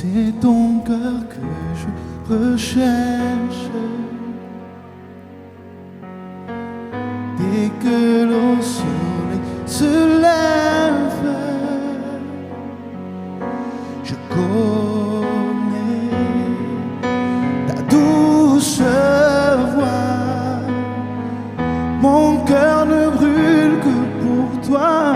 C'est ton cœur que je recherche. Dès que le soleil se lève, je connais ta douce voix. Mon cœur ne brûle que pour toi.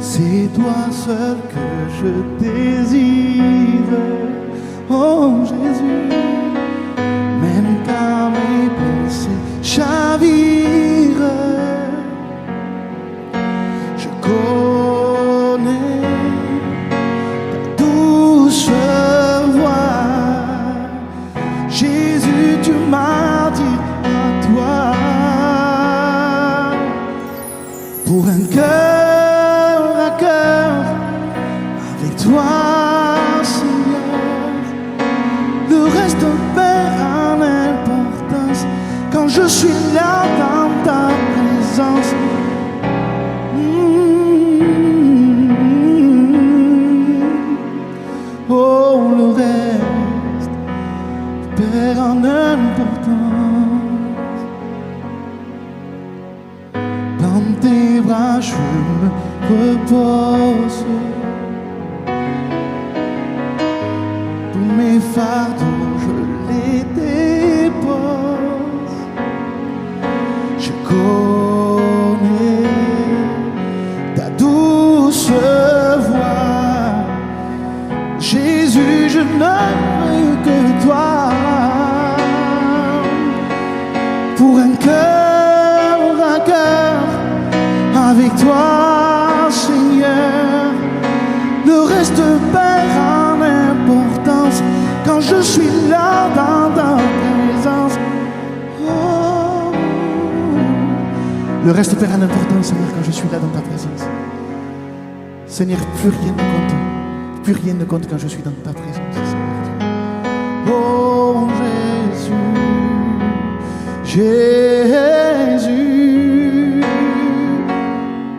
C'est toi seul que je désire, oh Jésus. Même quand mes pensées chavirent, je connais ta douce voix. Jésus, tu m'as dit à toi. Pour un cœur à cœur avec toi, Seigneur, le reste perd en importance quand je suis là dans ta présence. Oh, le reste perd en importance. Dans tes bras je me repose. Tous mes fardeaux je les dépose. Je connais ta douce voix. Jésus, je n'aime que toi. Pour un cœur à cœur avec toi, Seigneur, le reste perd en importance quand je suis là dans ta présence. Oh. Le reste perd en importance, Seigneur, quand je suis là dans ta présence. Seigneur, plus rien ne compte. Plus rien ne compte quand je suis dans ta présence, Seigneur. Oh Jésus, Jésus.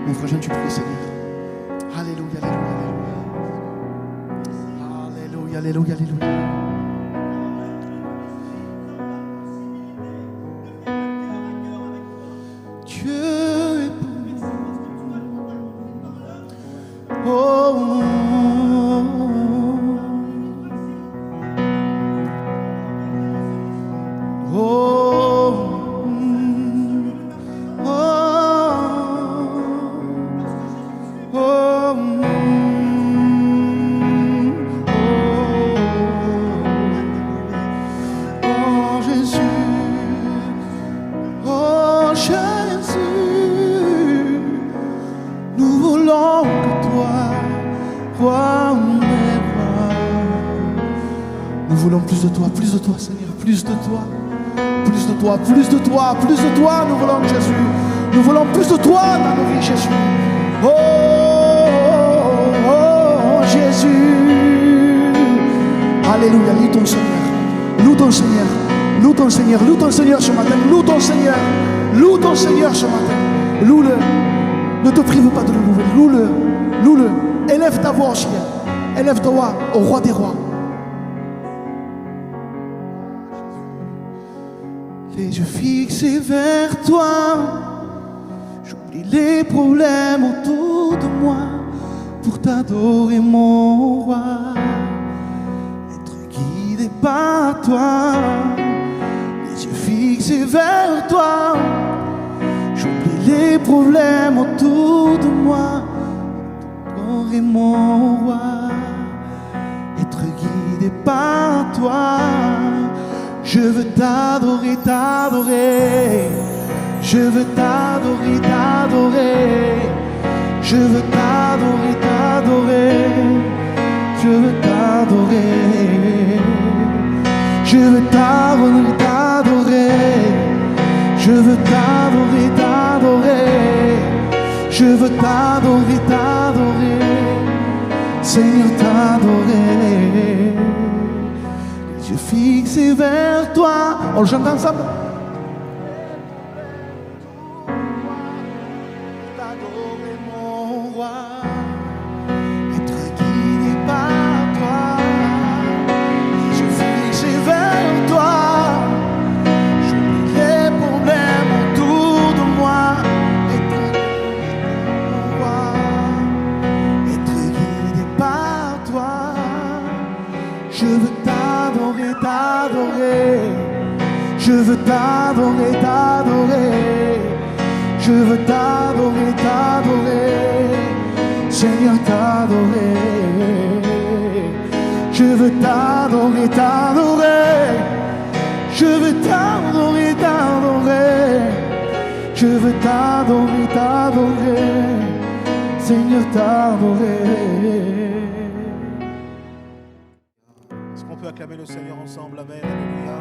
Mon frère Jean, tu pries, Seigneur. Alléluia, alléluia, alléluia. Alléluia, alléluia. Dieu est bon. Oh, oh, oh, oh, oh, Jésus, oh Jésus, nous voulons que toi, roi mes rois. Nous voulons plus de toi, Seigneur, plus de toi. Plus de toi, plus de toi, plus de toi, nous voulons Jésus. Nous voulons plus de toi dans nos vies, Jésus. Oh, oh, oh, Jésus. Alléluia, loue ton Seigneur. Loue ton Seigneur. Loue ton Seigneur. Loue ton Seigneur ce matin. Loue ton Seigneur. Loue ton Seigneur ce matin. Loue-le. Ne te prive pas de le louer. Loue-le. Loue-le. Élève ta voix au ciel. Élève ta voix au roi des rois. Les yeux fixés vers toi, j'oublie les problèmes autour de moi pour t'adorer mon roi, être guidé par toi. Les yeux fixés vers toi, j'oublie les problèmes autour de moi pour t'adorer mon roi, être guidé par toi. Je veux t'adorer, t'adorer. Je veux t'adorer, t'adorer. Je veux t'adorer, t'adorer. Je veux t'adorer. Je veux t'adorer, t'adorer. Je veux t'adorer, t'adorer. Je veux t'adorer, t'adorer. Seigneur, t'adorer. Je fixé vers toi. On le chante ensemble. T'adorer mon roi, Je veux t'adorer, t'adorer. Je veux t'adorer, t'adorer. Je veux t'adorer, t'adorer. Seigneur, t'adorer. Je veux t'adorer, t'adorer. Je veux t'adorer, t'adorer. Je veux t'adorer, t'adorer. Seigneur, t'adorer. Est-ce qu'on peut acclamer le Seigneur ensemble? Amen, alléluia.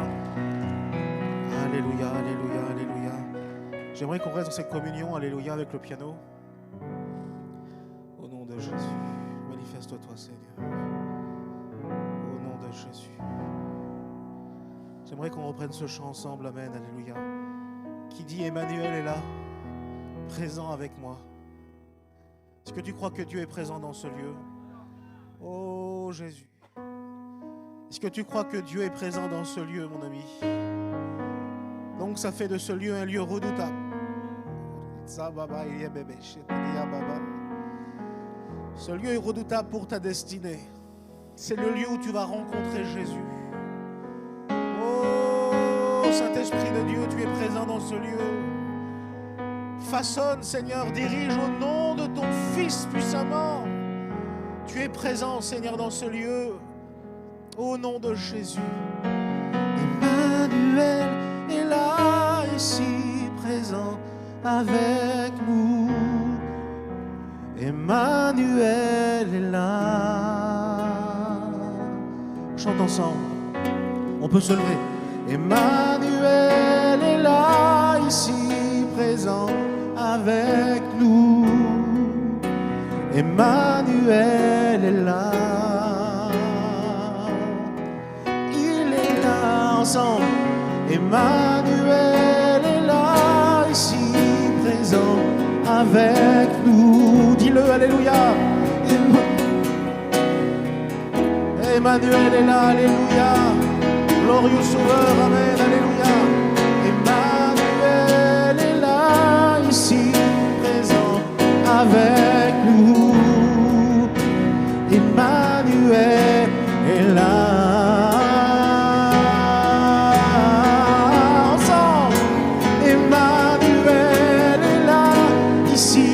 Alléluia, alléluia, alléluia. J'aimerais qu'on reste dans cette communion, alléluia, avec le piano. Au nom de Jésus, manifeste-toi, Seigneur. Au nom de Jésus. J'aimerais qu'on reprenne ce chant ensemble, amen, alléluia. Qui dit Emmanuel est là, présent avec moi. Est-ce que tu crois que Dieu est présent dans ce lieu? Oh Jésus. Est-ce que tu crois que Dieu est présent dans ce lieu, mon ami? Donc ça fait de ce lieu un lieu redoutable. Ce lieu est redoutable pour ta destinée. C'est le lieu où tu vas rencontrer Jésus. Oh Saint-Esprit de Dieu, tu es présent dans ce lieu. Façonne, Seigneur, dirige au nom de ton Fils puissamment. Tu es présent, Seigneur, dans ce lieu. Au nom de Jésus. Emmanuel est là, ici, présent avec nous. Emmanuel est là. Chante ensemble. On peut se lever. Emmanuel est là, ici, présent avec nous. Emmanuel est là. Il est là ensemble. Emmanuel est là, ici, présent avec nous. Dis-le, alléluia. Emmanuel est là, alléluia. Glorieux Sauveur, amen, alléluia. Emmanuel est là, ici, présent avec nous. Emmanuel est là. Ensemble. Emmanuel est là, ici,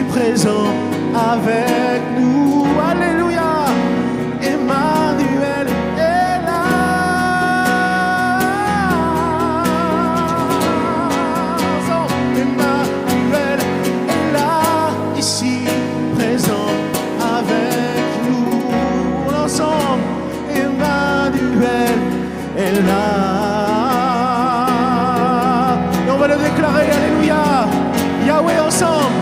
présent avec nous. Alléluia. Emmanuel est là. Ensemble. Emmanuel est là, ici, présent avec nous. Ensemble. Emmanuel est là. Et on va le déclarer, alléluia. Yahweh ensemble.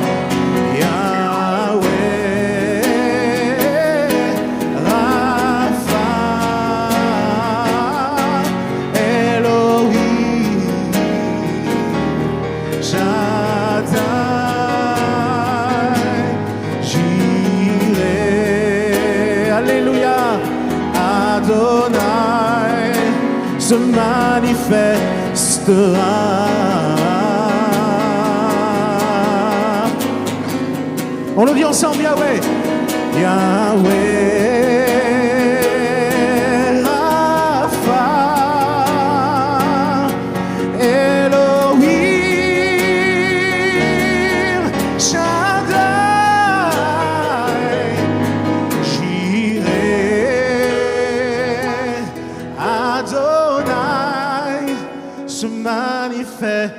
Adonai se manifestera. On le dit ensemble, Yahweh. Yahweh, Rapha, Elohim, Shaddai, Jireh, Adonai se manifestera.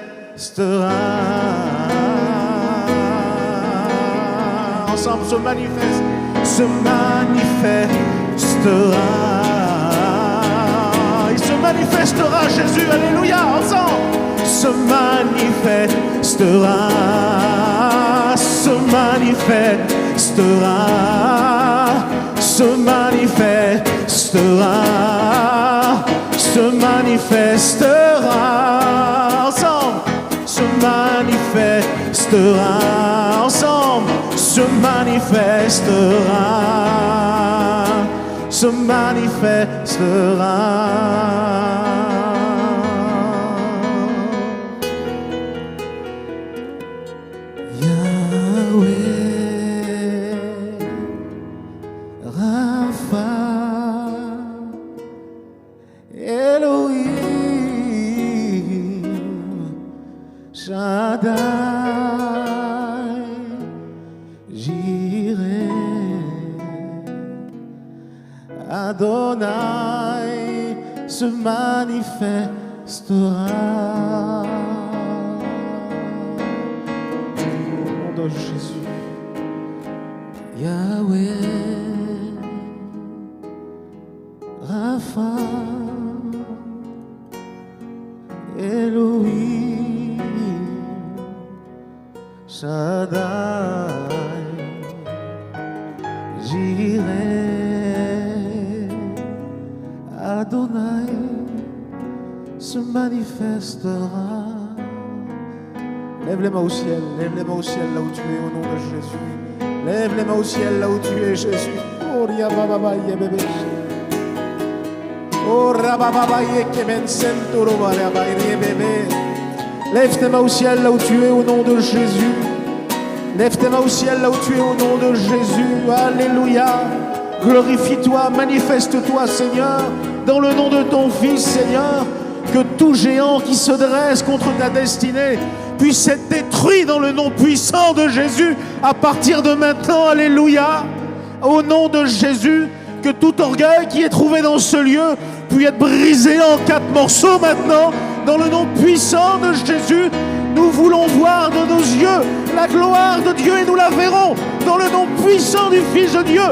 Ensemble, se manifeste, se manifestera. Il se manifestera, Jésus, alléluia, ensemble. Se manifestera, se manifestera, se manifestera, se manifestera, ensemble. Se manifestera, ensemble. Se manifestera, se manifestera. Yahweh, Rapha, se manifestera. Au nom de Jésus, Yahweh, Rapha, Elohim, Shaddai, Jireh, Adonai se manifestera. Lève les mains au ciel, lève les mains au ciel là où tu es au nom de Jésus. Lève les mains au ciel là où tu es, Jésus. Oh, ria baba ye bébé. Oh, rababa ye kemen sentoro baba ye bébé. Lève tes mains au ciel là où tu es au nom de Jésus. Lève tes mains au ciel là où tu es au nom de Jésus. Alléluia. Glorifie-toi, manifeste-toi, Seigneur, dans le nom de ton Fils, Seigneur. Que tout géant qui se dresse contre ta destinée puisse être détruit dans le nom puissant de Jésus à partir de maintenant. Alléluia. Au nom de Jésus, que tout orgueil qui est trouvé dans ce lieu puisse être brisé en 4 morceaux maintenant. Dans le nom puissant de Jésus, nous voulons voir de nos yeux la gloire de Dieu et nous la verrons dans le nom puissant du Fils de Dieu.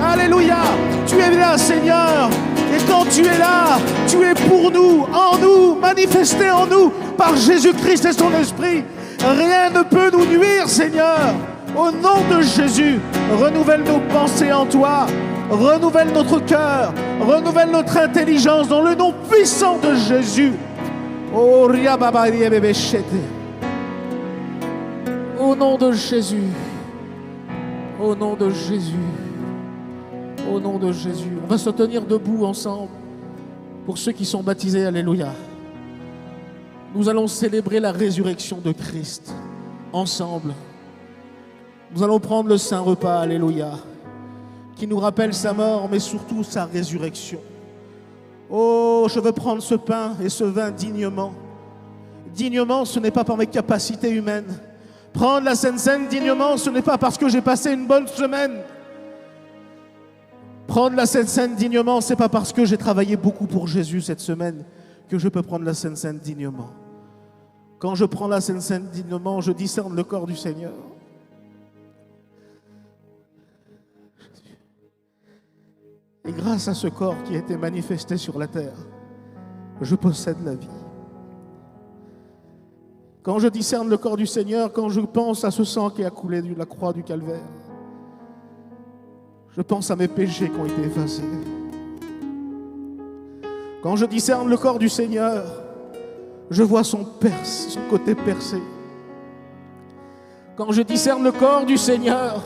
Alléluia. Tu es là, Seigneur. Et quand tu es là, tu es pour nous, en nous, manifesté en nous par Jésus-Christ et son Esprit. Rien ne peut nous nuire, Seigneur. Au nom de Jésus, renouvelle nos pensées en toi. Renouvelle notre cœur. Renouvelle notre intelligence dans le nom puissant de Jésus. Oh, au nom de Jésus. Au nom de Jésus. Au nom de Jésus. On va se tenir debout ensemble. Pour ceux qui sont baptisés, alléluia. Nous allons célébrer la résurrection de Christ ensemble. Nous allons prendre le Saint Repas, alléluia, qui nous rappelle sa mort, mais surtout sa résurrection. Oh, je veux prendre ce pain et ce vin dignement. Dignement, ce n'est pas par mes capacités humaines. Prendre la Sainte Seine dignement, ce n'est pas parce que j'ai passé une bonne semaine. Prendre la Sainte Seine dignement, ce n'est pas parce que j'ai travaillé beaucoup pour Jésus cette semaine que je peux prendre la Sainte Seine dignement. Quand je prends la Sainte Seine dignement, je discerne le corps du Seigneur. Et grâce à ce corps qui a été manifesté sur la terre, je possède la vie. Quand je discerne le corps du Seigneur, quand je pense à ce sang qui a coulé de la croix du Calvaire, je pense à mes péchés qui ont été effacés. Quand je discerne le corps du Seigneur, je vois son côté percé. Quand je discerne le corps du Seigneur,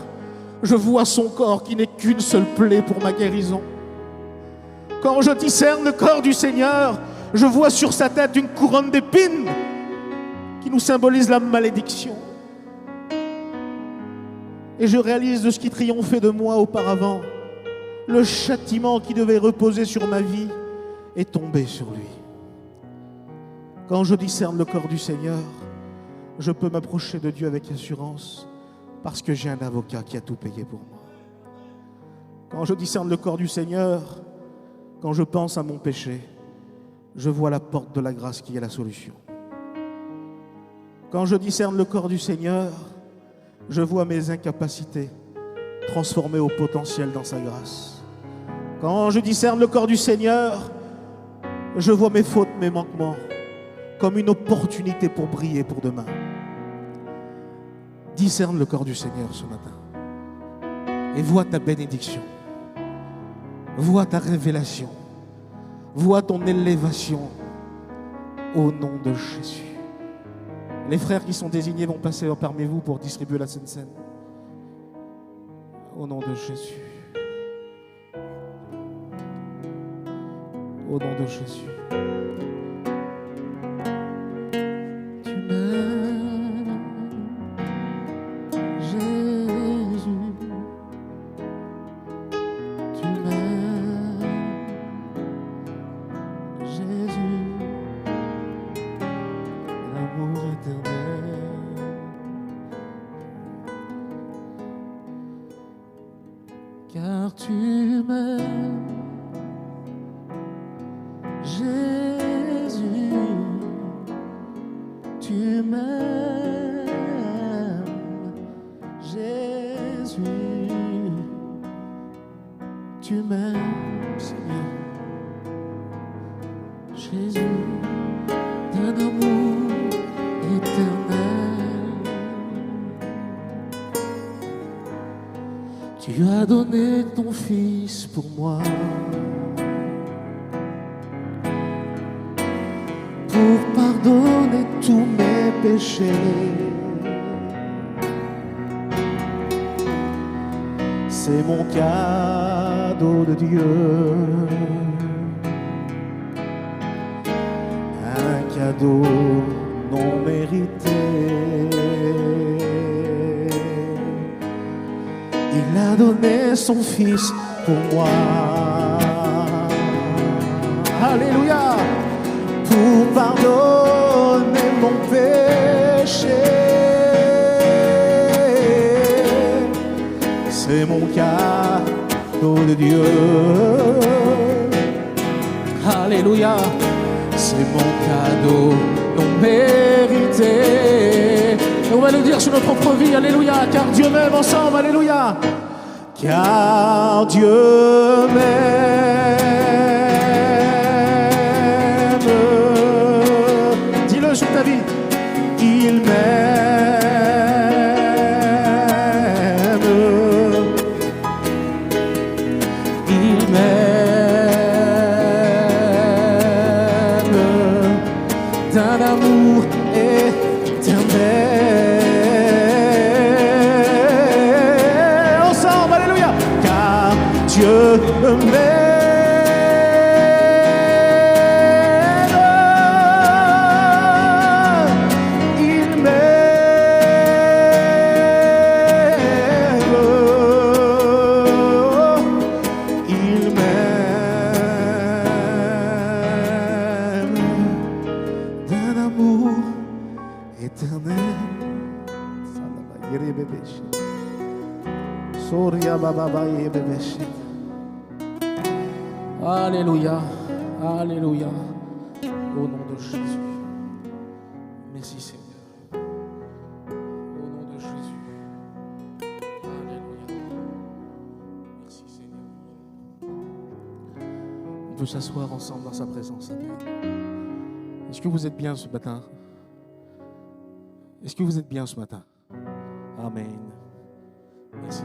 je vois son corps qui n'est qu'une seule plaie pour ma guérison. Quand je discerne le corps du Seigneur, je vois sur sa tête une couronne d'épines qui nous symbolise la malédiction. Et je réalise de ce qui triomphait de moi auparavant. Le châtiment qui devait reposer sur ma vie est tombé sur lui. Quand je discerne le corps du Seigneur, je peux m'approcher de Dieu avec assurance parce que j'ai un avocat qui a tout payé pour moi. Quand je discerne le corps du Seigneur, quand je pense à mon péché, je vois la porte de la grâce qui est la solution. Quand je discerne le corps du Seigneur, je vois mes incapacités transformées au potentiel dans sa grâce. Quand je discerne le corps du Seigneur, je vois mes fautes, mes manquements comme une opportunité pour briller pour demain. Discerne le corps du Seigneur ce matin et vois ta bénédiction, vois ta révélation, vois ton élévation au nom de Jésus. Les frères qui sont désignés vont passer parmi vous pour distribuer la Sainte Seine. Au nom de Jésus. Au nom de Jésus. Tu m'aimes, Jésus. Tu m'aimes, Jésus. L'amour éternel. Car tu m'aimes, Jésus, tu m'aimes. Jésus, tu m'aimes, Seigneur. Jésus, d'un amour éternel. Tu as donné ton Fils pour moi, pour pardonner tous mes péchés. C'est mon cadeau de Dieu, un cadeau non mérité. Il a donné son Fils pour moi. Alléluia. Pour pardonner mon péché. C'est mon cadeau de Dieu. Alléluia. C'est mon cadeau non mérité. Et on va le dire sur notre propre vie. Alléluia. Car Dieu m'aime ensemble. Alléluia. Car Dieu m'aime. Dis-le sur ta vie. Il m'aime. Il m'aime d'un amour éternel. Ensemble, alléluia. Car Dieu m'aime. Alléluia, alléluia, au nom de Jésus. Merci Seigneur, au nom de Jésus. Alléluia, merci Seigneur. On peut s'asseoir ensemble dans sa présence. Amen. Est-ce que vous êtes bien ce matin? Est-ce que vous êtes bien ce matin? Amen. Merci.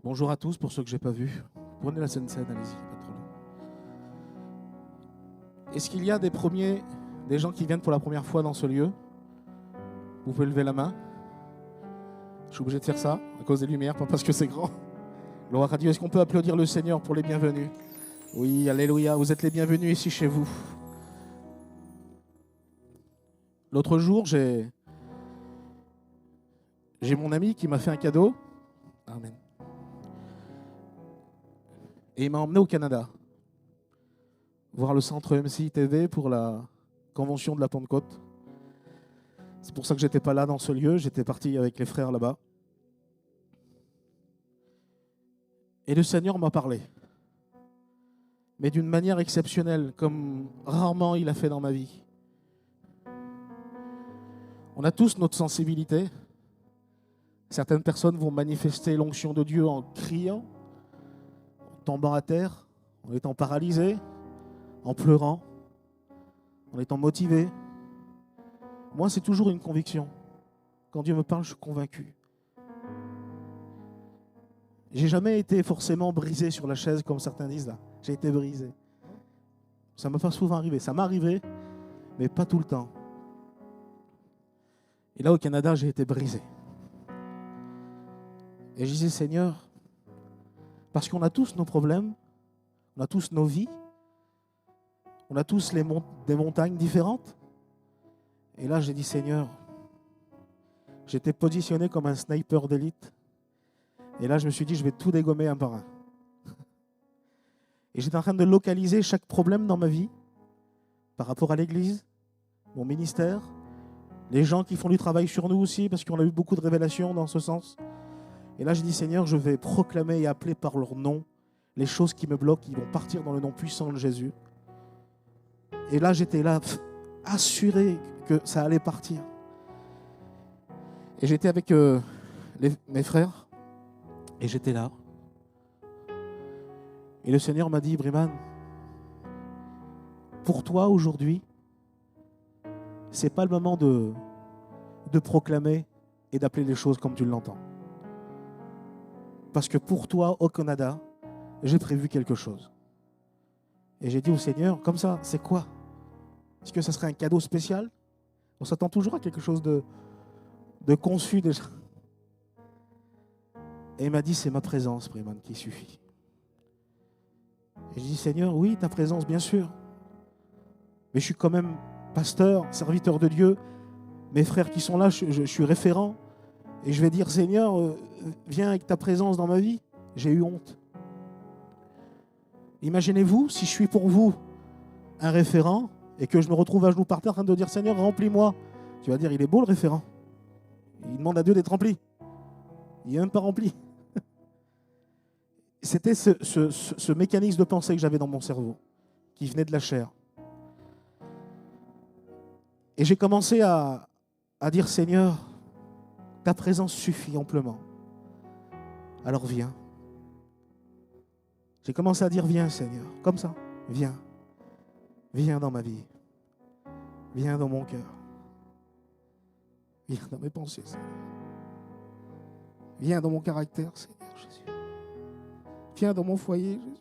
Bonjour à tous, pour ceux que je n'ai pas vus. Prenez la scène, allez-y, pas trop long. Est-ce qu'il y a des gens qui viennent pour la première fois dans ce lieu? Vous pouvez lever la main. Je suis obligé de faire ça, à cause des lumières, pas parce que c'est grand. Gloire à Dieu. Est-ce qu'on peut applaudir le Seigneur pour les bienvenus? Oui, alléluia, vous êtes les bienvenus ici chez vous. L'autre jour, j'ai mon ami qui m'a fait un cadeau. Amen. Et il m'a emmené au Canada, voir le centre MCI TV pour la convention de la Pentecôte. C'est pour ça que je n'étais pas là dans ce lieu, j'étais parti avec les frères là-bas. Et le Seigneur m'a parlé, mais d'une manière exceptionnelle, comme rarement il a fait dans ma vie. On a tous notre sensibilité. Certaines personnes vont manifester l'onction de Dieu en criant, en tombant à terre, en étant paralysés, en pleurant, en étant motivés. Moi, c'est toujours une conviction. Quand Dieu me parle, je suis convaincu. J'ai jamais été forcément brisé sur la chaise, comme certains disent là. J'ai été brisé. Ça ne m'est pas souvent arrivé. Ça m'est arrivé, mais pas tout le temps. Et là, au Canada, j'ai été brisé. Et je disais, Seigneur, parce qu'on a tous nos problèmes, on a tous nos vies, on a tous des montagnes différentes. Et là, j'ai dit, Seigneur, j'étais positionné comme un sniper d'élite. Et là, je me suis dit, je vais tout dégommer un par un. Et j'étais en train de localiser chaque problème dans ma vie par rapport à l'Église, mon ministère, les gens qui font du travail sur nous aussi, parce qu'on a eu beaucoup de révélations dans ce sens. Et là, j'ai dit, Seigneur, je vais proclamer et appeler par leur nom les choses qui me bloquent, qui vont partir dans le nom puissant de Jésus. Et là, j'étais là, assuré que ça allait partir. Et j'étais avec mes frères, et j'étais là. Et le Seigneur m'a dit, Briman, pour toi aujourd'hui, c'est pas le moment de proclamer et d'appeler les choses comme tu l'entends. Parce que pour toi, au Canada, j'ai prévu quelque chose. Et j'ai dit au Seigneur, comme ça, c'est quoi? Est-ce que ça serait un cadeau spécial? On s'attend toujours à quelque chose de conçu déjà. Et il m'a dit, c'est ma présence, Briman, qui suffit. Et je dis, Seigneur, oui, ta présence, bien sûr. Mais je suis quand même pasteur, serviteur de Dieu. Mes frères qui sont là, je suis référent. Et je vais dire, Seigneur, viens avec ta présence dans ma vie. J'ai eu honte. Imaginez-vous, si je suis pour vous un référent et que je me retrouve à genoux par terre en train de dire, Seigneur, remplis-moi. Tu vas dire, il est beau le référent. Il demande à Dieu d'être rempli. Il n'est même pas rempli. C'était ce mécanisme de pensée que j'avais dans mon cerveau, qui venait de la chair. Et j'ai commencé à dire, Seigneur, ta présence suffit amplement. Alors viens. J'ai commencé à dire, viens Seigneur, comme ça, viens. Viens dans ma vie. Viens dans mon cœur. Viens dans mes pensées, Seigneur. Viens dans mon caractère, Seigneur Jésus. Viens dans mon foyer, Jésus.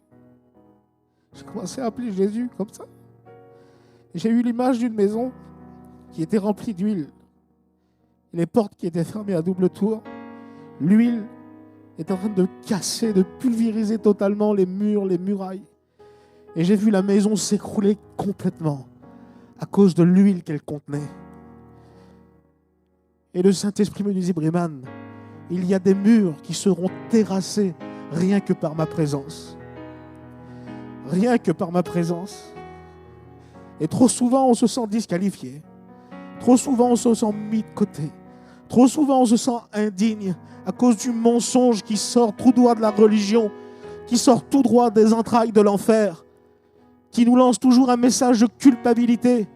J'ai commencé à appeler Jésus comme ça. Et j'ai eu l'image d'une maison qui était remplie d'huile. Les portes qui étaient fermées à double tour. L'huile est en train de casser, de pulvériser totalement les murs, les murailles. Et j'ai vu la maison s'écrouler complètement à cause de l'huile qu'elle contenait. Et le Saint-Esprit me disait, Briman, il y a des murs qui seront terrassés rien que par ma présence. Rien que par ma présence. Et trop souvent, on se sent disqualifié. Trop souvent, on se sent mis de côté. Trop souvent, on se sent indigne à cause du mensonge qui sort tout droit de la religion, qui sort tout droit des entrailles de l'enfer, qui nous lance toujours un message de culpabilité.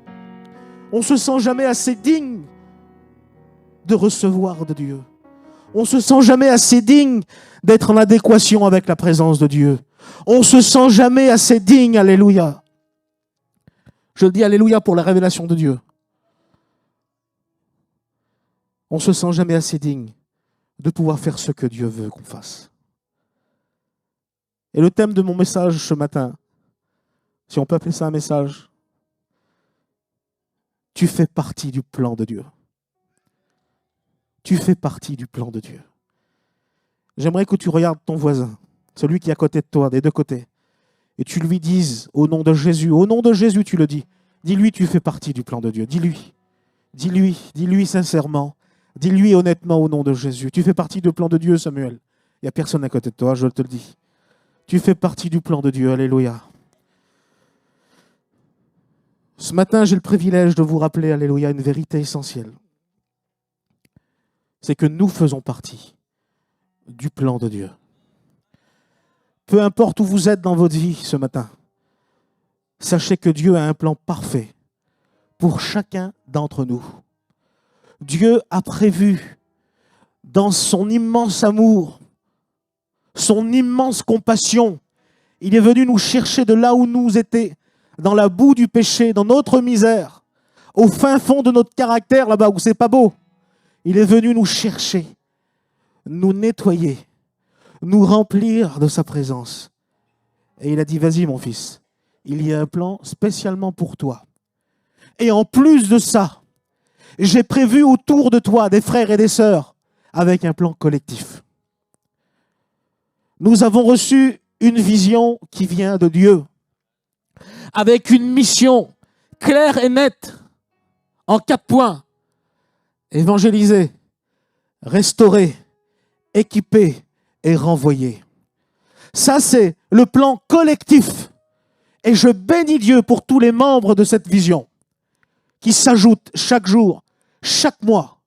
On ne se sent jamais assez digne de recevoir de Dieu. On ne se sent jamais assez digne d'être en adéquation avec la présence de Dieu. On ne se sent jamais assez digne, alléluia. Je dis alléluia pour la révélation de Dieu. On ne se sent jamais assez digne de pouvoir faire ce que Dieu veut qu'on fasse. Et le thème de mon message ce matin, si on peut appeler ça un message, tu fais partie du plan de Dieu. Tu fais partie du plan de Dieu. J'aimerais que tu regardes ton voisin, celui qui est à côté de toi, des deux côtés, et tu lui dises au nom de Jésus tu le dis. Dis-lui, tu fais partie du plan de Dieu. Dis-lui sincèrement. Dis-lui honnêtement au nom de Jésus. Tu fais partie du plan de Dieu, Samuel. Il n'y a personne à côté de toi, je te le dis. Tu fais partie du plan de Dieu, alléluia. Ce matin, j'ai le privilège de vous rappeler, alléluia, une vérité essentielle. C'est que nous faisons partie du plan de Dieu. Peu importe où vous êtes dans votre vie ce matin, sachez que Dieu a un plan parfait pour chacun d'entre nous. Dieu a prévu, dans son immense amour, son immense compassion, il est venu nous chercher de là où nous étions, dans la boue du péché, dans notre misère, au fin fond de notre caractère, là-bas où c'est pas beau. Il est venu nous chercher, nous nettoyer, nous remplir de sa présence. Et il a dit, vas-y mon fils, il y a un plan spécialement pour toi. Et en plus de ça, j'ai prévu autour de toi des frères et des sœurs avec un plan collectif. Nous avons reçu une vision qui vient de Dieu, avec une mission claire et nette, en 4 points. Évangéliser, restaurer, équiper et renvoyer. Ça, c'est le plan collectif. Et je bénis Dieu pour tous les membres de cette vision qui s'ajoutent chaque jour, chaque mois,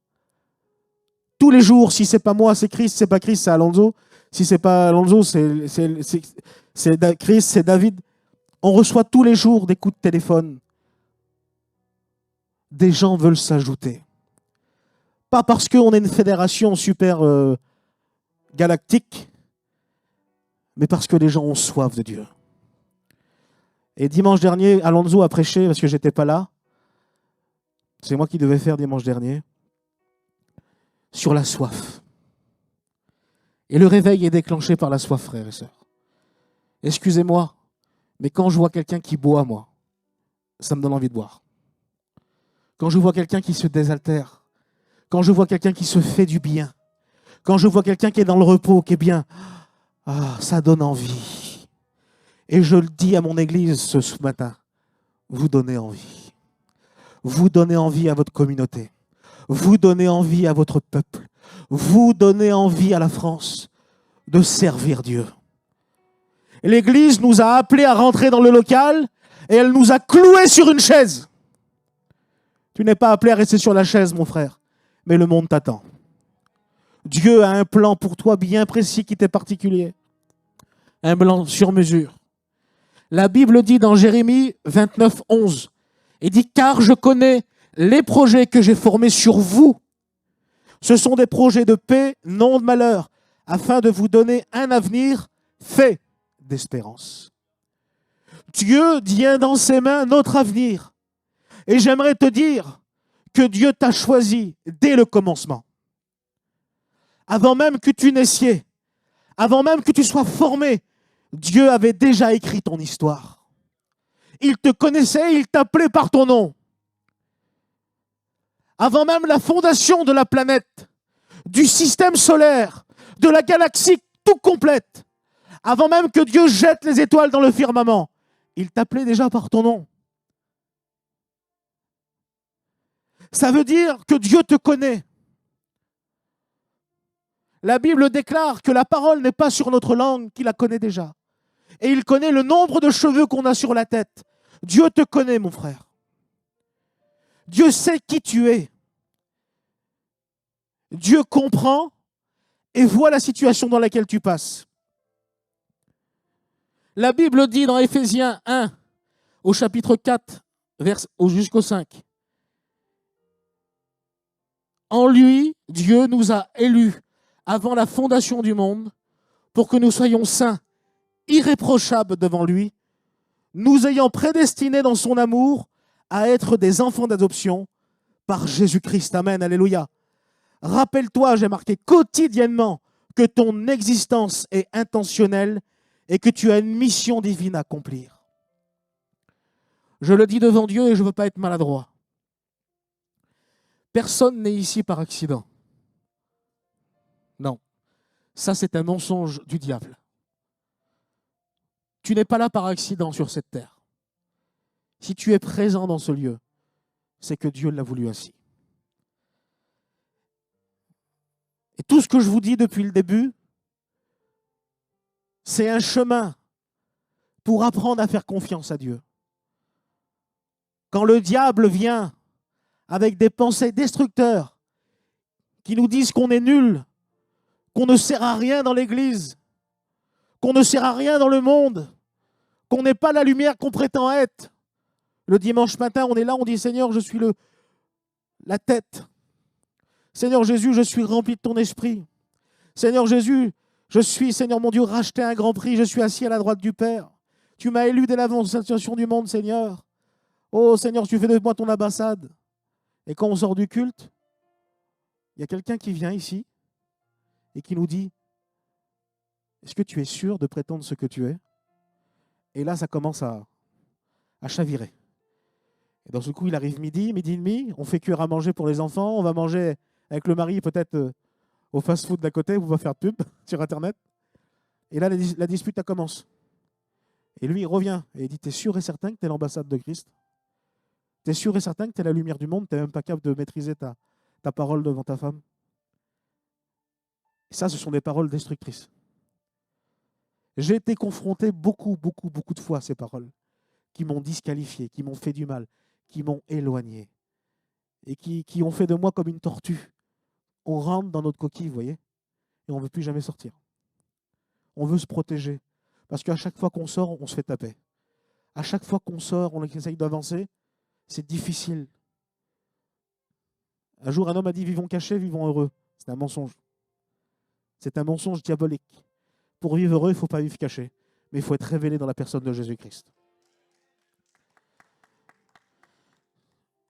tous les jours, si ce n'est pas moi, c'est Chris, si ce n'est pas Chris, c'est Alonso, si ce n'est pas Alonso, c'est Chris, c'est David. On reçoit tous les jours des coups de téléphone. Des gens veulent s'ajouter. Pas parce qu'on est une fédération super galactique, mais parce que les gens ont soif de Dieu. Et dimanche dernier, Alonso a prêché, parce que je n'étais pas là. C'est moi qui devais faire dimanche dernier. Sur la soif. Et le réveil est déclenché par la soif, frères et sœurs. Excusez-moi, mais quand je vois quelqu'un qui boit, moi, ça me donne envie de boire. Quand je vois quelqu'un qui se désaltère, quand je vois quelqu'un qui se fait du bien, quand je vois quelqu'un qui est dans le repos, qui est bien, ça donne envie. Et je le dis à mon église ce matin, vous donnez envie. Vous donnez envie à votre communauté. Vous donnez envie à votre peuple. Vous donnez envie à la France de servir Dieu. L'église nous a appelés à rentrer dans le local et elle nous a cloués sur une chaise. Tu n'es pas appelé à rester sur la chaise, mon frère, mais le monde t'attend. Dieu a un plan pour toi bien précis qui t'est particulier. Un plan sur mesure. La Bible dit dans Jérémie 29, 11, il dit « Car je connais les projets que j'ai formés sur vous. Ce sont des projets de paix, non de malheur, afin de vous donner un avenir fait d'espérance. » Dieu tient dans ses mains notre avenir. Et j'aimerais te dire que Dieu t'a choisi dès le commencement. Avant même que tu naisses, avant même que tu sois formé, Dieu avait déjà écrit ton histoire. Il te connaissait, il t'appelait par ton nom. Avant même la fondation de la planète, du système solaire, de la galaxie tout complète, avant même que Dieu jette les étoiles dans le firmament, il t'appelait déjà par ton nom. Ça veut dire que Dieu te connaît. La Bible déclare que la parole n'est pas sur notre langue, qu'il la connaît déjà. Et il connaît le nombre de cheveux qu'on a sur la tête. Dieu te connaît, mon frère. Dieu sait qui tu es. Dieu comprend et voit la situation dans laquelle tu passes. La Bible dit dans Éphésiens 1, au chapitre 4, jusqu'au 5, « En lui, Dieu nous a élus avant la fondation du monde pour que nous soyons saints, irréprochables devant lui, nous ayant prédestinés dans son amour à être des enfants d'adoption par Jésus-Christ. » Amen, alléluia. Rappelle-toi, j'ai marqué quotidiennement que ton existence est intentionnelle et que tu as une mission divine à accomplir. Je le dis devant Dieu et je ne veux pas être maladroit. Personne n'est ici par accident. Non. Ça, c'est un mensonge du diable. Tu n'es pas là par accident sur cette terre. Si tu es présent dans ce lieu, c'est que Dieu l'a voulu ainsi. Et tout ce que je vous dis depuis le début, c'est un chemin pour apprendre à faire confiance à Dieu. Quand le diable vient avec des pensées destructeurs qui nous disent qu'on est nul, qu'on ne sert à rien dans l'Église, qu'on ne sert à rien dans le monde, qu'on n'est pas la lumière qu'on prétend être. Le dimanche matin, on est là, on dit « Seigneur, je suis la tête. Seigneur Jésus, je suis rempli de ton esprit. Seigneur Jésus, je suis, Seigneur mon Dieu, racheté à un grand prix. Je suis assis à la droite du Père. Tu m'as élu dès la fondation du monde, Seigneur. Oh Seigneur, tu fais de moi ton ambassade. » Et quand on sort du culte, il y a quelqu'un qui vient ici et qui nous dit « Est-ce que tu es sûr de prétendre ce que tu es ?» Et là, ça commence à chavirer. Et dans ce coup, il arrive midi et demi, on fait cuire à manger pour les enfants, on va manger avec le mari peut-être au fast-food d'à côté, on va faire pub sur Internet. Et là, la dispute, elle commence. Et lui, il revient et il dit « T'es sûr et certain que tu es l'ambassade de Christ ? T'es sûr et certain que tu es la lumière du monde, tu n'es même pas capable de maîtriser ta parole devant ta femme ?» Et ça, ce sont des paroles destructrices. J'ai été confronté beaucoup de fois à ces paroles qui m'ont disqualifié, qui m'ont fait du mal, qui m'ont éloigné. et qui ont fait de moi comme une tortue. On rentre dans notre coquille, vous voyez, et on ne veut plus jamais sortir. On veut se protéger, parce qu'à chaque fois qu'on sort, on se fait taper. À chaque fois qu'on sort, on essaye d'avancer, c'est difficile. Un jour, un homme a dit « Vivons cachés, vivons heureux ». C'est un mensonge. C'est un mensonge diabolique. Pour vivre heureux, il ne faut pas vivre caché, mais il faut être révélé dans la personne de Jésus-Christ.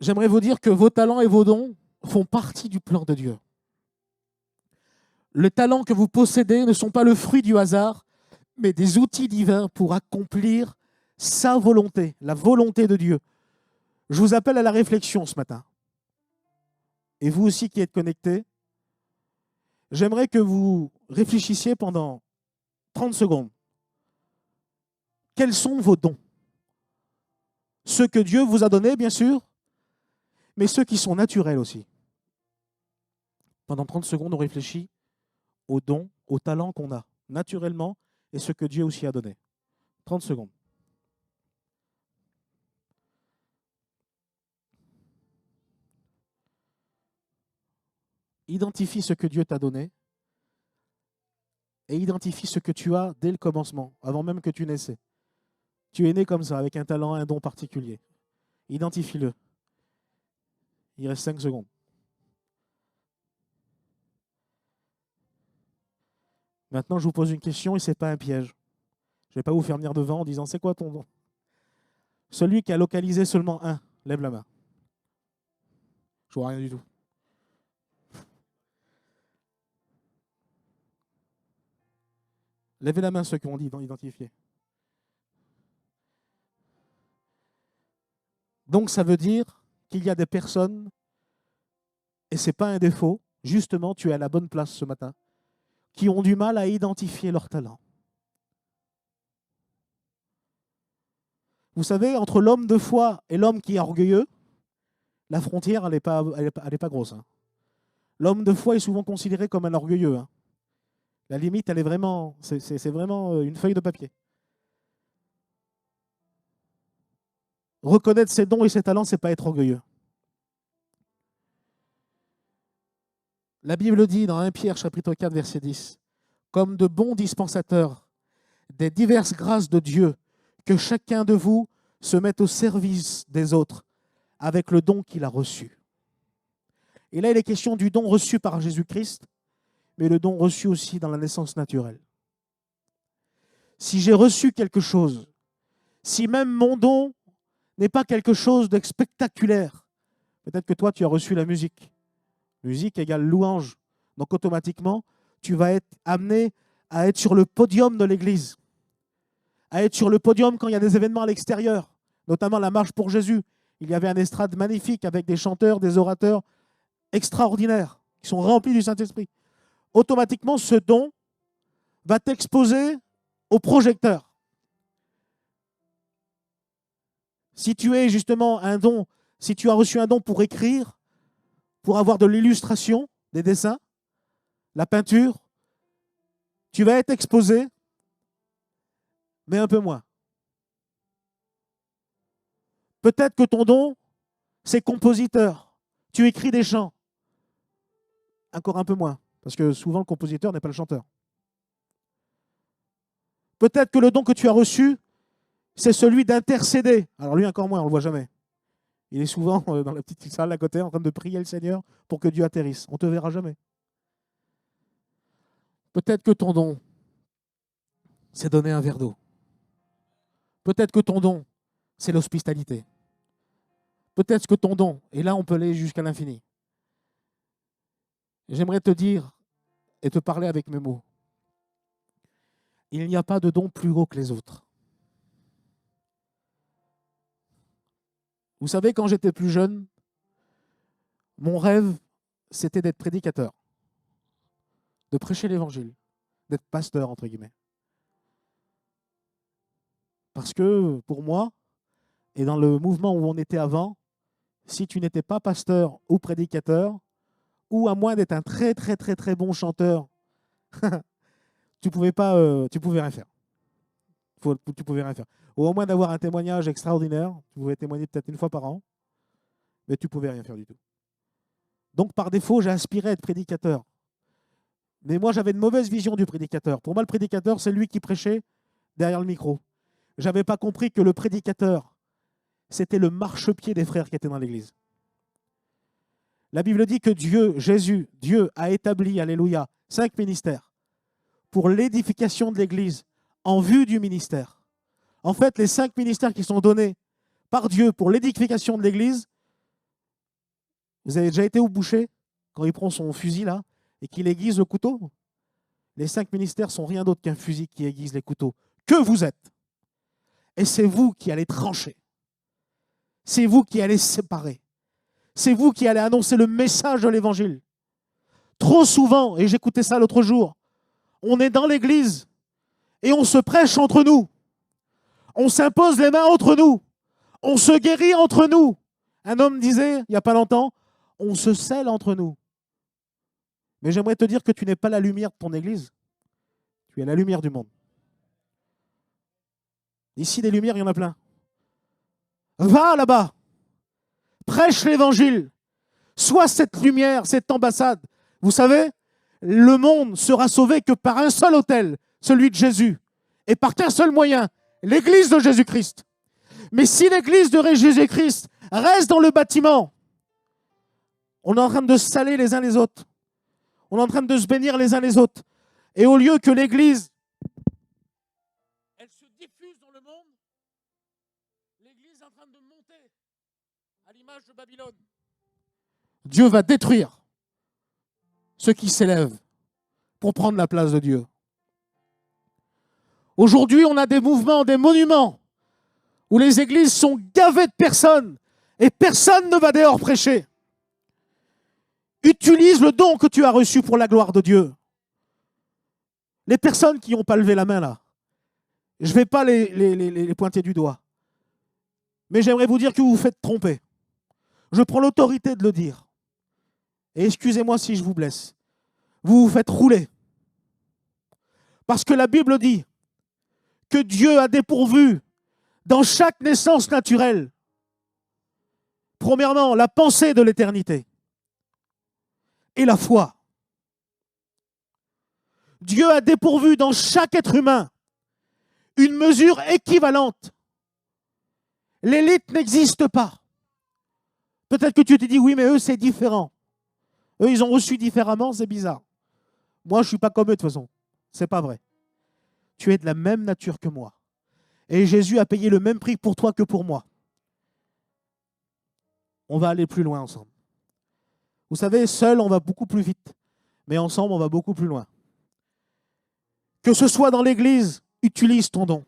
J'aimerais vous dire que vos talents et vos dons font partie du plan de Dieu. Les talents que vous possédez ne sont pas le fruit du hasard, mais des outils divins pour accomplir sa volonté, la volonté de Dieu. Je vous appelle à la réflexion ce matin. Et vous aussi qui êtes connectés, j'aimerais que vous réfléchissiez pendant 30 secondes. Quels sont vos dons? Ceux que Dieu vous a donnés, bien sûr, mais ceux qui sont naturels aussi. Pendant 30 secondes, on réfléchit aux dons, aux talents qu'on a naturellement et ceux que Dieu aussi a donnés. 30 secondes. Identifie ce que Dieu t'a donné et identifie ce que tu as dès le commencement, avant même que tu naissais. Tu es né comme ça, avec un talent, un don particulier. Identifie-le. Il reste 5 secondes. Maintenant, je vous pose une question et ce n'est pas un piège. Je ne vais pas vous faire venir devant en disant « C'est quoi ton don ?» Celui qui a localisé seulement un, lève la main. Je ne vois rien du tout. Levez la main ceux qui ont dit identifier. Donc ça veut dire qu'il y a des personnes, et ce n'est pas un défaut, justement tu es à la bonne place ce matin, qui ont du mal à identifier leur talent. Vous savez, entre l'homme de foi et l'homme qui est orgueilleux, la frontière, elle n'est pas grosse. Hein. L'homme de foi est souvent considéré comme un orgueilleux. Hein. La limite, elle est vraiment, c'est vraiment une feuille de papier. Reconnaître ses dons et ses talents, ce n'est pas être orgueilleux. La Bible dit dans 1 Pierre, chapitre 4, verset 10, « Comme de bons dispensateurs des diverses grâces de Dieu, que chacun de vous se mette au service des autres avec le don qu'il a reçu. » Et là, il est question du don reçu par Jésus-Christ, mais le don reçu aussi dans la naissance naturelle. Si j'ai reçu quelque chose, si même mon don n'est pas quelque chose de spectaculaire, peut-être que toi, tu as reçu la musique. Musique égale louange. Donc automatiquement, tu vas être amené à être sur le podium de l'église, à être sur le podium quand il y a des événements à l'extérieur, notamment la marche pour Jésus. Il y avait un estrade magnifique avec des chanteurs, des orateurs extraordinaires qui sont remplis du Saint-Esprit. Automatiquement, ce don va t'exposer au projecteur. Si tu es justement un don, si tu as reçu un don pour écrire, pour avoir de l'illustration, des dessins, la peinture, tu vas être exposé, mais un peu moins. Peut-être que ton don, c'est compositeur. Tu écris des chants. Encore un peu moins, parce que souvent le compositeur n'est pas le chanteur. Peut-être que le don que tu as reçu, c'est celui d'intercéder. Alors lui, encore moins, on ne le voit jamais. Il est souvent dans la petite salle à côté en train de prier le Seigneur pour que Dieu atterrisse. On ne te verra jamais. Peut-être que ton don, c'est donner un verre d'eau. Peut-être que ton don, c'est l'hospitalité. Peut-être que ton don, et là on peut aller jusqu'à l'infini. J'aimerais te dire et te parler avec mes mots. Il n'y a pas de don plus haut que les autres. Vous savez, quand j'étais plus jeune, mon rêve, c'était d'être prédicateur, de prêcher l'évangile, d'être pasteur, entre guillemets. Parce que, pour moi, et dans le mouvement où on était avant, si tu n'étais pas pasteur ou prédicateur, ou à moins d'être un très, très, très, très bon chanteur, tu pouvais rien faire. Tu pouvais rien faire. Ou au moins d'avoir un témoignage extraordinaire, tu pouvais témoigner peut-être une fois par an, mais tu ne pouvais rien faire du tout. Donc par défaut, j'ai aspiré à être prédicateur. Mais moi, j'avais une mauvaise vision du prédicateur. Pour moi, le prédicateur, c'est lui qui prêchait derrière le micro. Je n'avais pas compris que le prédicateur, c'était le marchepied des frères qui étaient dans l'église. La Bible dit que Dieu a établi, alléluia, 5 ministères pour l'édification de l'église en vue du ministère. En fait, les 5 ministères qui sont donnés par Dieu pour l'édification de l'église, vous avez déjà été au boucher quand il prend son fusil là et qu'il aiguise le couteau? Les 5 ministères sont rien d'autre qu'un fusil qui aiguise les couteaux. Que vous êtes. Et c'est vous qui allez trancher. C'est vous qui allez séparer. C'est vous qui allez annoncer le message de l'évangile. Trop souvent, et j'écoutais ça l'autre jour, on est dans l'église et on se prêche entre nous. On s'impose les mains entre nous. On se guérit entre nous. Un homme disait, il n'y a pas longtemps, on se scelle entre nous. Mais j'aimerais te dire que tu n'es pas la lumière de ton église. Tu es la lumière du monde. Ici, des lumières, il y en a plein. Va là-bas. Prêche l'évangile. Sois cette lumière, cette ambassade. Vous savez, le monde sera sauvé que par un seul autel, celui de Jésus. Et par qu'un seul moyen, l'église de Jésus-Christ. Mais si l'église de Jésus-Christ reste dans le bâtiment, on est en train de se saler les uns les autres. On est en train de se bénir les uns les autres. Et au lieu que l'église, elle se diffuse dans le monde, l'église est en train de monter à l'image de Babylone. Dieu va détruire ceux qui s'élèvent pour prendre la place de Dieu. Aujourd'hui, on a des mouvements, des monuments où les églises sont gavées de personnes et personne ne va dehors prêcher. Utilise le don que tu as reçu pour la gloire de Dieu. Les personnes qui n'ont pas levé la main là, je ne vais pas les pointer du doigt. Mais j'aimerais vous dire que vous vous faites tromper. Je prends l'autorité de le dire. Et excusez-moi si je vous blesse. Vous vous faites rouler. Parce que la Bible dit que Dieu a dépourvu dans chaque naissance naturelle, premièrement, la pensée de l'éternité et la foi. Dieu a dépourvu dans chaque être humain une mesure équivalente. L'élite n'existe pas. Peut-être que tu te dis, oui, mais eux, c'est différent. Eux, ils ont reçu différemment, c'est bizarre. Moi, je ne suis pas comme eux, de toute façon. Ce n'est pas vrai. Tu es de la même nature que moi. Et Jésus a payé le même prix pour toi que pour moi. On va aller plus loin ensemble. Vous savez, seul, on va beaucoup plus vite. Mais ensemble, on va beaucoup plus loin. Que ce soit dans l'église, utilise ton don.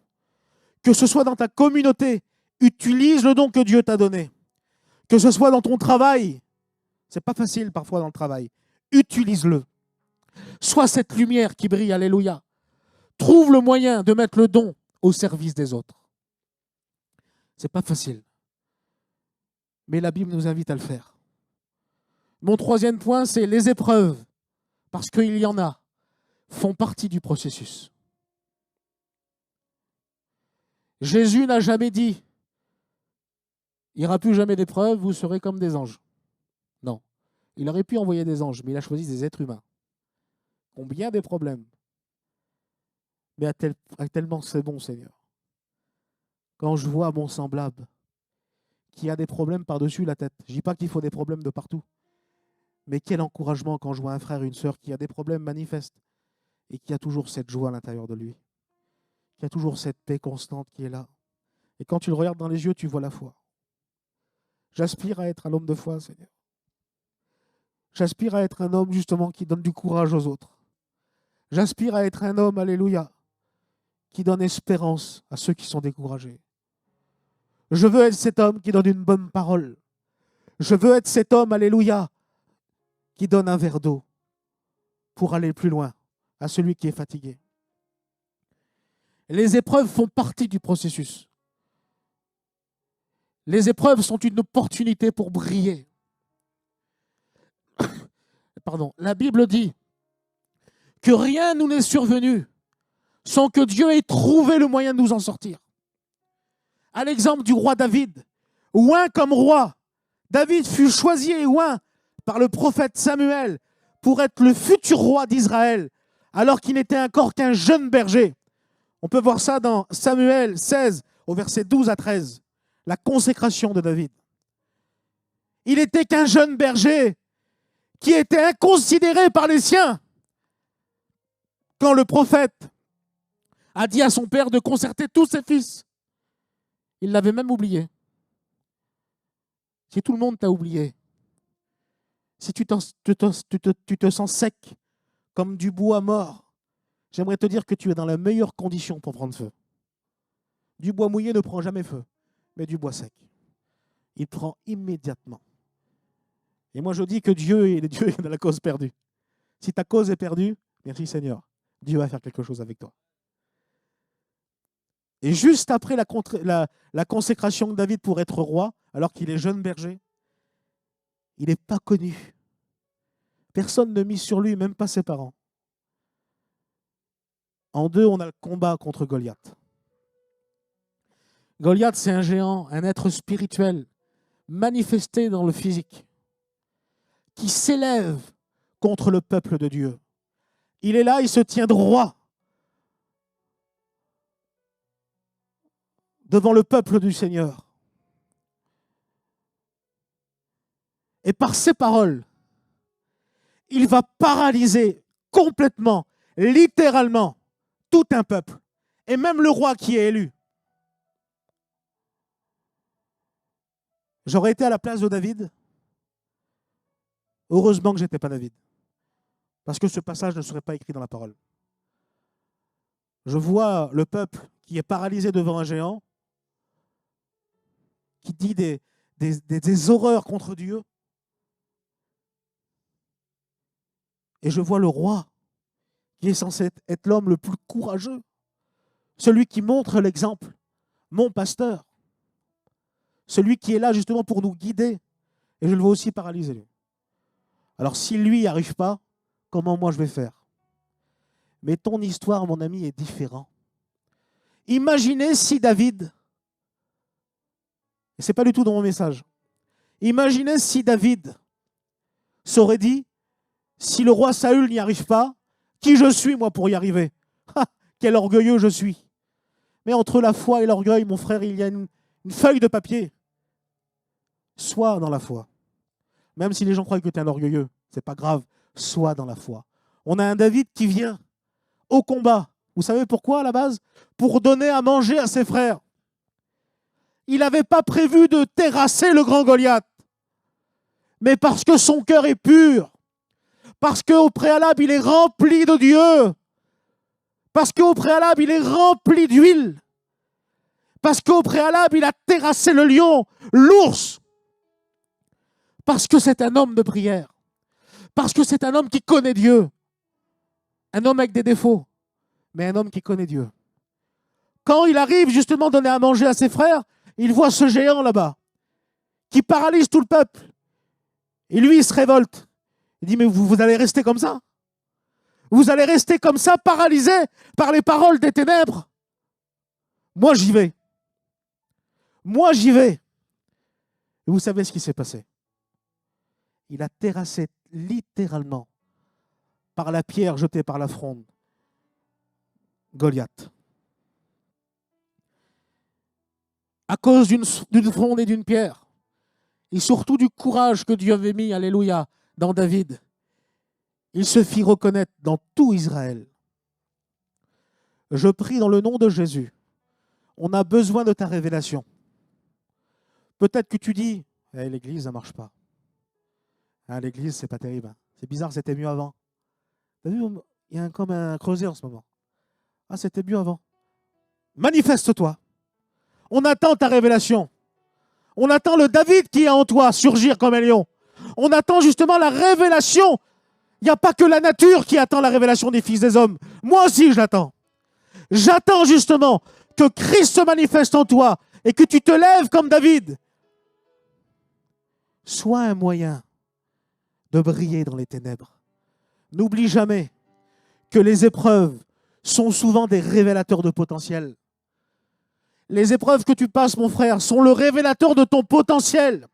Que ce soit dans ta communauté, utilise le don que Dieu t'a donné. Que ce soit dans ton travail, c'est pas facile parfois dans le travail, utilise-le. Sois cette lumière qui brille, alléluia. Trouve le moyen de mettre le don au service des autres. C'est pas facile. Mais la Bible nous invite à le faire. Mon troisième point, c'est les épreuves, parce qu'il y en a, font partie du processus. Jésus n'a jamais dit « Il n'y aura plus jamais d'épreuves, vous serez comme des anges ». Non. Il aurait pu envoyer des anges, mais il a choisi des êtres humains qui ont bien des problèmes. Mais tellement c'est bon, Seigneur. Quand je vois mon semblable qui a des problèmes par-dessus la tête, je ne dis pas qu'il faut des problèmes de partout, mais quel encouragement quand je vois un frère, une sœur qui a des problèmes manifestes et qui a toujours cette joie à l'intérieur de lui, qui a toujours cette paix constante qui est là. Et quand tu le regardes dans les yeux, tu vois la foi. J'aspire à être un homme de foi, Seigneur. J'aspire à être un homme justement qui donne du courage aux autres. J'aspire à être un homme, alléluia, qui donne espérance à ceux qui sont découragés. Je veux être cet homme qui donne une bonne parole. Je veux être cet homme, alléluia, qui donne un verre d'eau pour aller plus loin à celui qui est fatigué. Les épreuves font partie du processus. Les épreuves sont une opportunité pour briller. Pardon. La Bible dit que rien nous n'est survenu sans que Dieu ait trouvé le moyen de nous en sortir. À l'exemple du roi David, oint comme roi, David fut choisi et oint par le prophète Samuel pour être le futur roi d'Israël, alors qu'il n'était encore qu'un jeune berger. On peut voir ça dans Samuel 16, au verset 12 à 13, la consécration de David. Il n'était qu'un jeune berger qui était inconsidéré par les siens. Quand le prophète a dit à son père de concerter tous ses fils, il l'avait même oublié. Si tout le monde t'a oublié, si tu te sens sec comme du bois mort, j'aimerais te dire que tu es dans la meilleure condition pour prendre feu. Du bois mouillé ne prend jamais feu, mais du bois sec, il prend immédiatement. Et moi je dis que Dieu est dans la cause perdue. Si ta cause est perdue, merci Seigneur, Dieu va faire quelque chose avec toi. Et juste après la consécration de David pour être roi, alors qu'il est jeune berger, il n'est pas connu. Personne ne mise sur lui, même pas ses parents. En deux, on a le combat contre Goliath. Goliath, c'est un géant, un être spirituel, manifesté dans le physique, qui s'élève contre le peuple de Dieu. Il est là, il se tient droit devant le peuple du Seigneur. Et par ses paroles, il va paralyser complètement, littéralement, tout un peuple, et même le roi qui est élu. J'aurais été à la place de David. Heureusement que je n'étais pas David, parce que ce passage ne serait pas écrit dans la parole. Je vois le peuple qui est paralysé devant un géant, qui dit des horreurs contre Dieu. Et je vois le roi, qui est censé être l'homme le plus courageux, celui qui montre l'exemple, mon pasteur, celui qui est là justement pour nous guider. Et je le vois aussi paralysé, lui. Alors si lui n'y arrive pas, comment moi je vais faire? Mais ton histoire, mon ami, est différente. Imaginez si David, et ce n'est pas du tout dans mon message, imaginez si David s'aurait dit, si le roi Saül n'y arrive pas, qui je suis moi pour y arriver? Quel orgueilleux je suis. Mais entre la foi et l'orgueil, mon frère, il y a une feuille de papier. Sois dans la foi. Même si les gens croient que tu es un orgueilleux, ce n'est pas grave, sois dans la foi. On a un David qui vient au combat. Vous savez pourquoi à la base? Pour donner à manger à ses frères. Il n'avait pas prévu de terrasser le grand Goliath. Mais parce que son cœur est pur, parce qu'au préalable, il est rempli de Dieu, parce qu'au préalable, il est rempli d'huile, parce qu'au préalable, il a terrassé le lion, l'ours, parce que c'est un homme de prière, parce que c'est un homme qui connaît Dieu, un homme avec des défauts, mais un homme qui connaît Dieu. Quand il arrive justement donner à manger à ses frères, il voit ce géant là-bas, qui paralyse tout le peuple, et lui, il se révolte. Il dit, mais vous allez rester comme ça? Vous allez rester comme ça, paralysé par les paroles des ténèbres? Moi, j'y vais. Moi, j'y vais. Et vous savez ce qui s'est passé? Il a terrassé littéralement, par la pierre jetée par la fronde, Goliath. À cause d'une fronde et d'une pierre, et surtout du courage que Dieu avait mis, alléluia, dans David, il se fit reconnaître dans tout Israël. Je prie dans le nom de Jésus. On a besoin de ta révélation. Peut-être que tu dis, l'église, ça ne marche pas. L'église, c'est pas terrible. C'est bizarre, c'était mieux avant. Tu as vu, il y a comme un creuset en ce moment. C'était mieux avant. Manifeste-toi. On attend ta révélation. On attend le David qui est en toi surgir comme un lion. On attend justement la révélation. Il n'y a pas que la nature qui attend la révélation des fils des hommes. Moi aussi, je l'attends. J'attends justement que Christ se manifeste en toi et que tu te lèves comme David. Sois un moyen de briller dans les ténèbres. N'oublie jamais que les épreuves sont souvent des révélateurs de potentiel. Les épreuves que tu passes, mon frère, sont le révélateur de ton potentiel.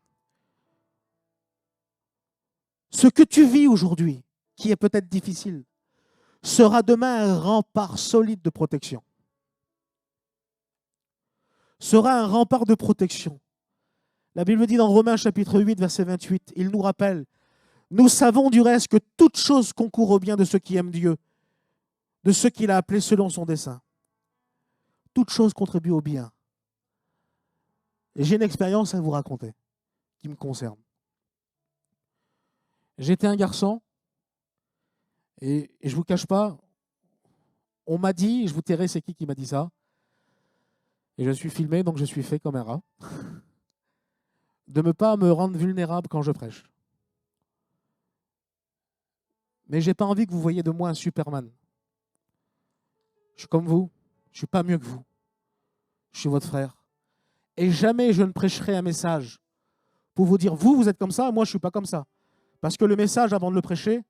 Ce que tu vis aujourd'hui, qui est peut-être difficile, sera demain un rempart solide de protection. Sera un rempart de protection. La Bible dit dans Romains chapitre 8, verset 28, il nous rappelle, nous savons du reste que toute chose concourt au bien de ceux qui aiment Dieu, de ceux qu'il a appelés selon son dessein. Toute chose contribue au bien. Et j'ai une expérience à vous raconter qui me concerne. J'étais un garçon et je ne vous cache pas, on m'a dit, je vous tairai c'est qui m'a dit ça, et je suis filmé donc je suis fait comme un rat, de ne pas me rendre vulnérable quand je prêche. Mais je n'ai pas envie que vous voyiez de moi un Superman. Je suis comme vous, je ne suis pas mieux que vous. Je suis votre frère. Et jamais je ne prêcherai un message pour vous dire, vous êtes comme ça, moi je ne suis pas comme ça. Parce que le message, avant de le prêcher,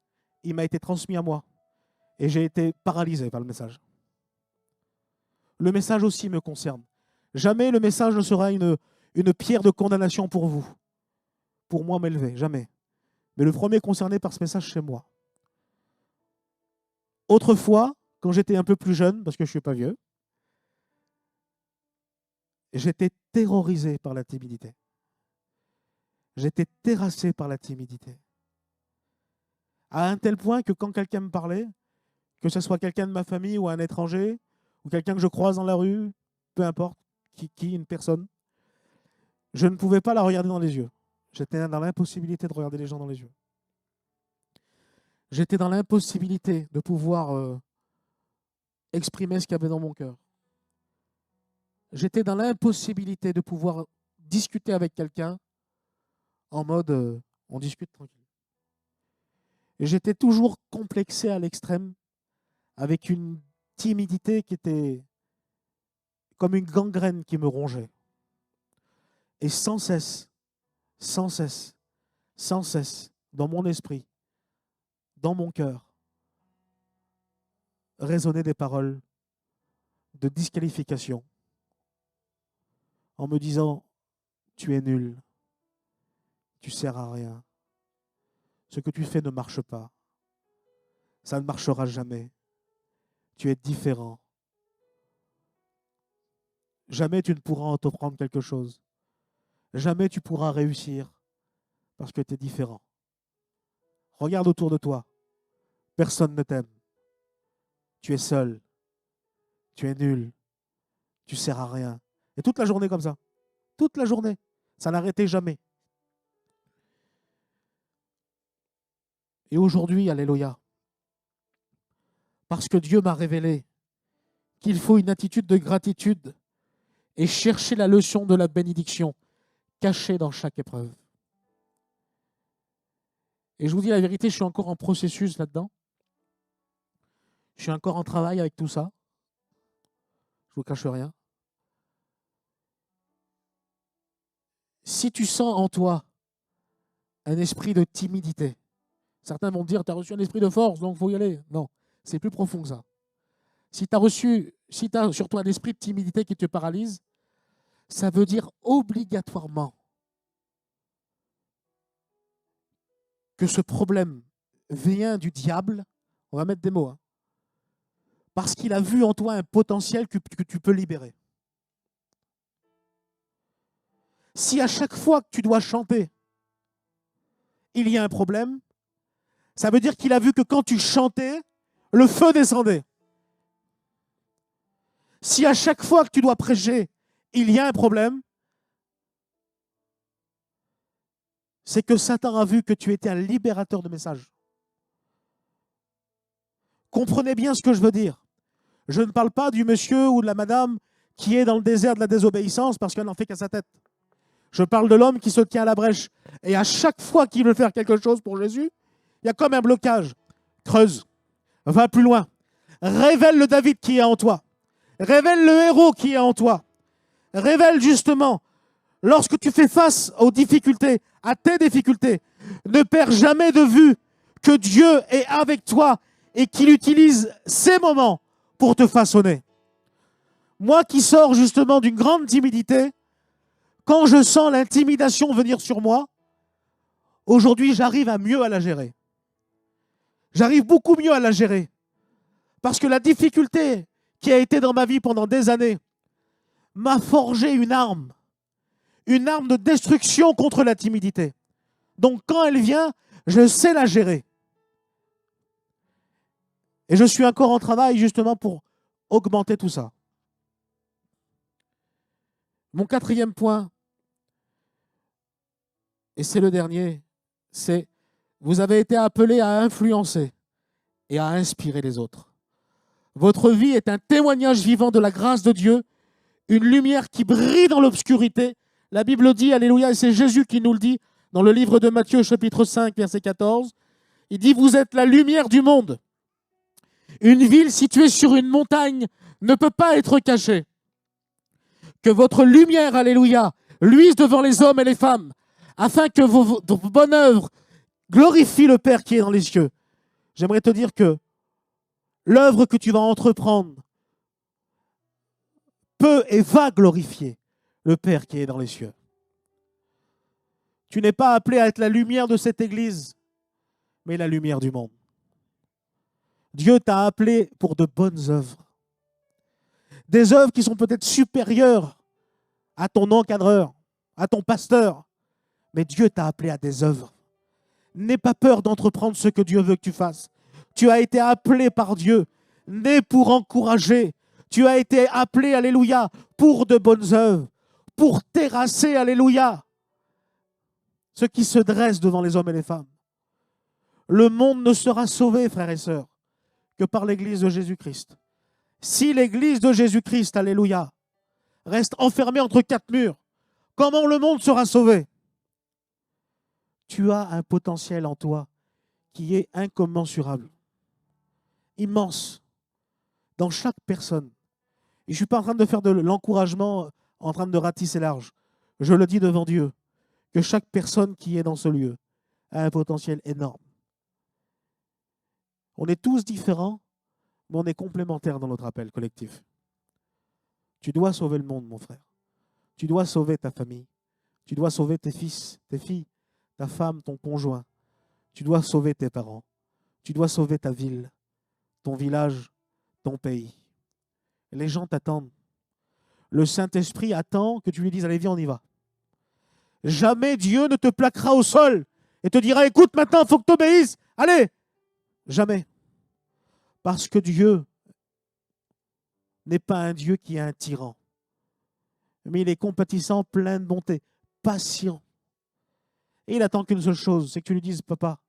il m'a été transmis à moi. Et j'ai été paralysé par le message. Le message aussi me concerne. Jamais le message ne sera une pierre de condamnation pour vous. Pour moi m'élever, jamais. Mais le premier concerné par ce message, c'est moi. Autrefois, quand j'étais un peu plus jeune, parce que je ne suis pas vieux, j'étais terrorisé par la timidité. J'étais terrassé par la timidité. À un tel point que quand quelqu'un me parlait, que ce soit quelqu'un de ma famille ou un étranger, ou quelqu'un que je croise dans la rue, peu importe, une personne, je ne pouvais pas la regarder dans les yeux. J'étais dans l'impossibilité de regarder les gens dans les yeux. J'étais dans l'impossibilité de pouvoir exprimer ce qu'il y avait dans mon cœur. J'étais dans l'impossibilité de pouvoir discuter avec quelqu'un en mode on discute tranquille. Et j'étais toujours complexé à l'extrême, avec une timidité qui était comme une gangrène qui me rongeait. Et sans cesse, dans mon esprit, dans mon cœur, résonnaient des paroles de disqualification en me disant « Tu es nul, tu ne sers à rien, ce que tu fais ne marche pas, ça ne marchera jamais, tu es différent, jamais tu ne pourras entreprendre quelque chose, jamais tu pourras réussir parce que tu es différent. Regarde autour de toi, personne ne t'aime, tu es seul, tu es nul, tu ne sers à rien. » Et toute la journée comme ça, toute la journée, ça n'arrêtait jamais. Et aujourd'hui, alléluia, parce que Dieu m'a révélé qu'il faut une attitude de gratitude et chercher la leçon de la bénédiction cachée dans chaque épreuve. Et je vous dis la vérité, je suis encore en processus là-dedans. Je suis encore en travail avec tout ça. Je ne vous cache rien. Si tu sens en toi un esprit de timidité, certains vont te dire, tu as reçu un esprit de force, donc il faut y aller. Non, c'est plus profond que ça. Si tu as sur toi un esprit de timidité qui te paralyse, ça veut dire obligatoirement que ce problème vient du diable, on va mettre des mots, parce qu'il a vu en toi un potentiel que tu peux libérer. Si à chaque fois que tu dois chanter, il y a un problème, ça veut dire qu'il a vu que quand tu chantais, le feu descendait. Si à chaque fois que tu dois prêcher, il y a un problème, c'est que Satan a vu que tu étais un libérateur de messages. Comprenez bien ce que je veux dire. Je ne parle pas du monsieur ou de la madame qui est dans le désert de la désobéissance parce qu'elle n'en fait qu'à sa tête. Je parle de l'homme qui se tient à la brèche. Et à chaque fois qu'il veut faire quelque chose pour Jésus, il y a comme un blocage. Creuse, va plus loin. Révèle le David qui est en toi. Révèle le héros qui est en toi. Révèle justement, lorsque tu fais face aux difficultés, à tes difficultés, ne perds jamais de vue que Dieu est avec toi et qu'il utilise ces moments pour te façonner. Moi qui sors justement d'une grande timidité, quand je sens l'intimidation venir sur moi, Aujourd'hui, j'arrive à mieux à la gérer. J'arrive beaucoup mieux à la gérer. Parce que la difficulté qui a été dans ma vie pendant des années m'a forgé une arme de destruction contre la timidité. Donc quand elle vient, je sais la gérer. Et je suis encore en travail justement pour augmenter tout ça. Mon quatrième point, et c'est le dernier, c'est vous avez été appelés à influencer et à inspirer les autres. Votre vie est un témoignage vivant de la grâce de Dieu, une lumière qui brille dans l'obscurité. La Bible dit, alléluia, et c'est Jésus qui nous le dit dans le livre de Matthieu, chapitre 5, verset 14. Il dit, vous êtes la lumière du monde. Une ville située sur une montagne ne peut pas être cachée. Que votre lumière, alléluia, luise devant les hommes et les femmes, afin que vos bonnes œuvres glorifient le Père qui est dans les cieux. J'aimerais te dire que l'œuvre que tu vas entreprendre peut et va glorifier le Père qui est dans les cieux. Tu n'es pas appelé à être la lumière de cette église, mais la lumière du monde. Dieu t'a appelé pour de bonnes œuvres. Des œuvres qui sont peut-être supérieures à ton encadreur, à ton pasteur, mais Dieu t'a appelé à des œuvres. N'aie pas peur d'entreprendre ce que Dieu veut que tu fasses. Tu as été appelé par Dieu, né pour encourager. Tu as été appelé, alléluia, pour de bonnes œuvres, pour terrasser, alléluia, ceux qui se dressent devant les hommes et les femmes. Le monde ne sera sauvé, frères et sœurs, que par l'Église de Jésus-Christ. Si l'Église de Jésus-Christ, alléluia, reste enfermée entre quatre murs, comment le monde sera sauvé? Tu as un potentiel en toi qui est incommensurable, immense, dans chaque personne. Et je ne suis pas en train de faire de l'encouragement, en train de ratisser large. Je le dis devant Dieu, que chaque personne qui est dans ce lieu a un potentiel énorme. On est tous différents, mais on est complémentaires dans notre appel collectif. Tu dois sauver le monde, mon frère. Tu dois sauver ta famille. Tu dois sauver tes fils, tes filles, ta femme, ton conjoint. Tu dois sauver tes parents. Tu dois sauver ta ville, ton village, ton pays. Les gens t'attendent. Le Saint-Esprit attend que tu lui dises, allez, viens, on y va. Jamais Dieu ne te plaquera au sol et te dira, écoute, maintenant, il faut que tu obéisses. Allez. Jamais. Parce que Dieu n'est pas un Dieu qui est un tyran. Mais il est compatissant, plein de bonté, patient. Et il attend qu'une seule chose, c'est que tu lui dises, papa,